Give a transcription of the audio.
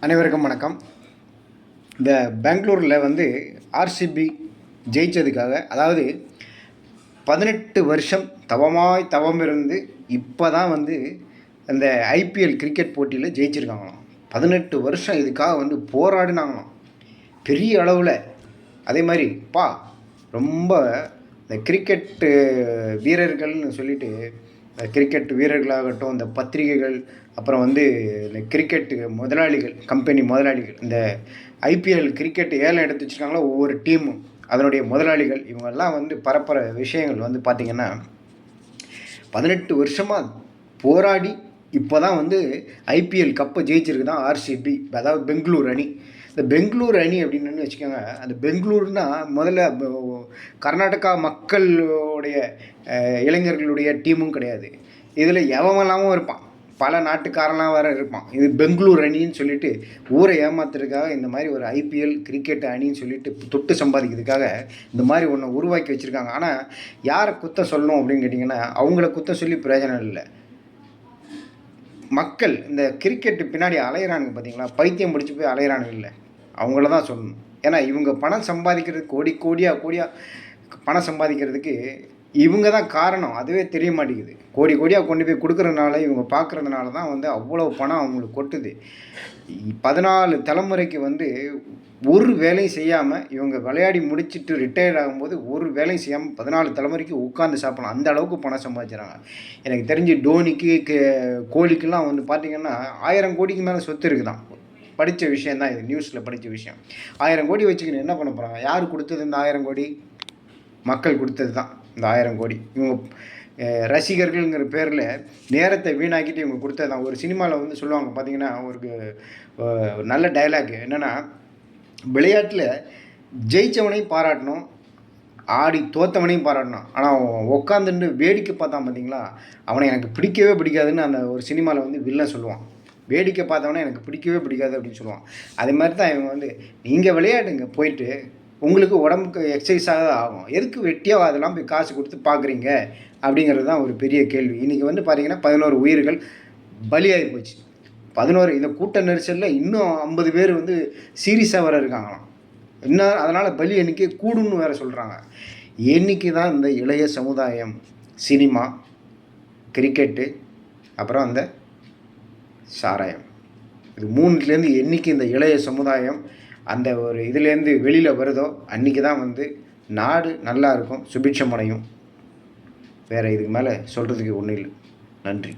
அனைவருக்கும் வணக்கம். இந்த பெங்களூரில் வந்து ஆர்சிபி ஜெயித்ததுக்காக, அதாவது 18 வருஷம் தவம் இருந்து இப்போ தான் வந்து இந்த ஐபிஎல் கிரிக்கெட் போட்டியில் ஜெயிச்சிருக்காங்களாம். 18 வருஷம் இதுக்காக வந்து போராடினாங்களாம் பெரிய அளவில். அதே மாதிரி ரொம்ப இந்த கிரிக்கெட்டு வீரர்கள்னு சொல்லிட்டு, கிரிக்கெட் வீரர்களாகட்டும், இந்த பத்திரிகைகள், அப்புறம் வந்து இந்த கிரிக்கெட்டு முதலாளிகள், கம்பெனி முதலாளிகள், இந்த ஐபிஎல் கிரிக்கெட் ஏலம் எடுத்து வச்சுருக்காங்களோ ஒவ்வொரு டீமும், அதனுடைய முதலாளிகள், இவங்கெல்லாம் வந்து பரப்புகிற விஷயங்கள் வந்து பார்த்திங்கன்னா, 18 வருஷமாக போராடி இப்போ தான் வந்து ஐபிஎல் கப்பை ஜெயிச்சிருக்கு தான் ஆர்சிபி, அதாவது பெங்களூர் அணி. இந்த பெங்களூர் அணி அப்படின்னு வச்சுக்கோங்க, அந்த பெங்களூர்னா முதல்ல கர்நாடகா மக்களுடைய இளைஞர்களுடைய டீமும் கிடையாது. இதில் எவமெல்லாமும் இருப்பான், பல நாட்டுக்காரெல்லாம் வேறு இருப்பான். இது பெங்களூர் அணின்னு சொல்லிட்டு ஊரை ஏமாத்துறதுக்காக இந்த மாதிரி ஒரு ஐபிஎல் கிரிக்கெட் அணின்னு சொல்லிட்டு தொட்டு சம்பாதிக்கிறதுக்காக இந்த மாதிரி ஒன்று உருவாக்கி வச்சுருக்காங்க. ஆனால் யாரை குத்த சொல்லணும் அப்படின்னு கேட்டிங்கன்னா, அவங்கள குத்த சொல்லி பிரயோஜனம் இல்லை. மக்கள் இந்த கிரிக்கெட்டு பின்னாடி அலையிறானுங்க பார்த்தீங்களா, பைத்தியம் பிடிச்சி போய் அலையிறானுங்க இல்லை, அவங்கள தான் சொல்லணும். ஏன்னா இவங்க பணம் சம்பாதிக்கிறதுக்கு கோடியாக பணம் சம்பாதிக்கிறதுக்கு இவங்க தான் காரணம். அதுவே தெரிய மாட்டேங்குது. கோடியாக கொண்டு போய் கொடுக்குறதுனால, இவங்க பார்க்குறதுனால தான் வந்து அவ்வளோ பணம் அவங்களுக்கு கொட்டுது. 14 தலைமுறைக்கு வந்து ஒரு வேலையும் செய்யாமல், இவங்க விளையாடி முடிச்சுட்டு ரிட்டையர்ட் ஆகும்போது ஒரு வேலையும் செய்யாமல் 14 தலைமுறைக்கு உட்காந்து சாப்பிடலாம், அந்த அளவுக்கு பணம் சம்பாதிச்சுறாங்க. எனக்கு தெரிஞ்சு டோனிக்கு கோலிக்கெல்லாம் வந்து பார்த்திங்கன்னா 1000 கோடிக்கு மேலே சொத்து இருக்குதான். படித்த விஷயம் தான் இது, நியூஸில் படித்த விஷயம். 1000 கோடி வச்சுக்கின்னு என்ன பண்ண போகிறாங்க? யார் கொடுத்தது இந்த 1000 கோடி? மக்கள் கொடுத்தது தான் இந்த 1000 கோடி. இவங்க ரசிகர்கள்ங்கிற பேரில் நேரத்தை வீணாக்கிட்டு இவங்க கொடுத்தது தான். ஒரு சினிமாவில் வந்து சொல்லுவாங்க பார்த்திங்கன்னா, ஒரு நல்ல டைலாக் என்னென்னா, விளையாட்டில் ஜெயித்தவனையும் பாராட்டணும், ஆடி தோத்தவனையும் பாராட்டணும். ஆனால் உட்காந்துட்டு வேடிக்கை பார்த்தான் பார்த்தீங்களா, அவனை எனக்கு பிடிக்கவே பிடிக்காதுன்னு அந்த ஒரு சினிமாவில் வந்து வில்லன் சொல்லுவான். வேடிக்கை பார்த்தவனே எனக்கு பிடிக்கவே பிடிக்காது அப்படின்னு சொல்லுவான். அதே மாதிரி தான் இவங்க வந்து, நீங்கள் விளையாடுங்க போயிட்டு, உங்களுக்கு உடம்புக்கு எக்ஸசைஸாக ஆகும், எதுக்கு வெட்டியாக அதெல்லாம் போய் காசு கொடுத்து பார்க்குறீங்க அப்படிங்கிறது தான் ஒரு பெரிய கேள்வி. இன்றைக்கி வந்து பார்த்திங்கன்னா 11 உயிர்கள் பலியாகி போச்சு. 11 இந்த கூட்ட நெரிசலில் இன்னும் 50 பேர் வந்து சீரியஸாக வர இருக்காங்களாம். இன்னும் அதனால் பலி எண்ணிக்கை கூடுன்னு வேறு சொல்கிறாங்க. என்றைக்கு தான் இந்த இளைய சமுதாயம் சினிமா, கிரிக்கெட்டு, அப்புறம் அந்த சாராயம், இது 3லேருந்து என்றைக்கு இந்த இளைய சமுதாயம் அந்த ஒரு இதுலேருந்து வெளியில் வருதோ அன்றைக்கி தான் வந்து நாடு நல்லா இருக்கும், சுபிட்சமடையும். வேறு இதுக்கு மேலே சொல்கிறதுக்கு ஒன்றும் இல்லை. நன்றி.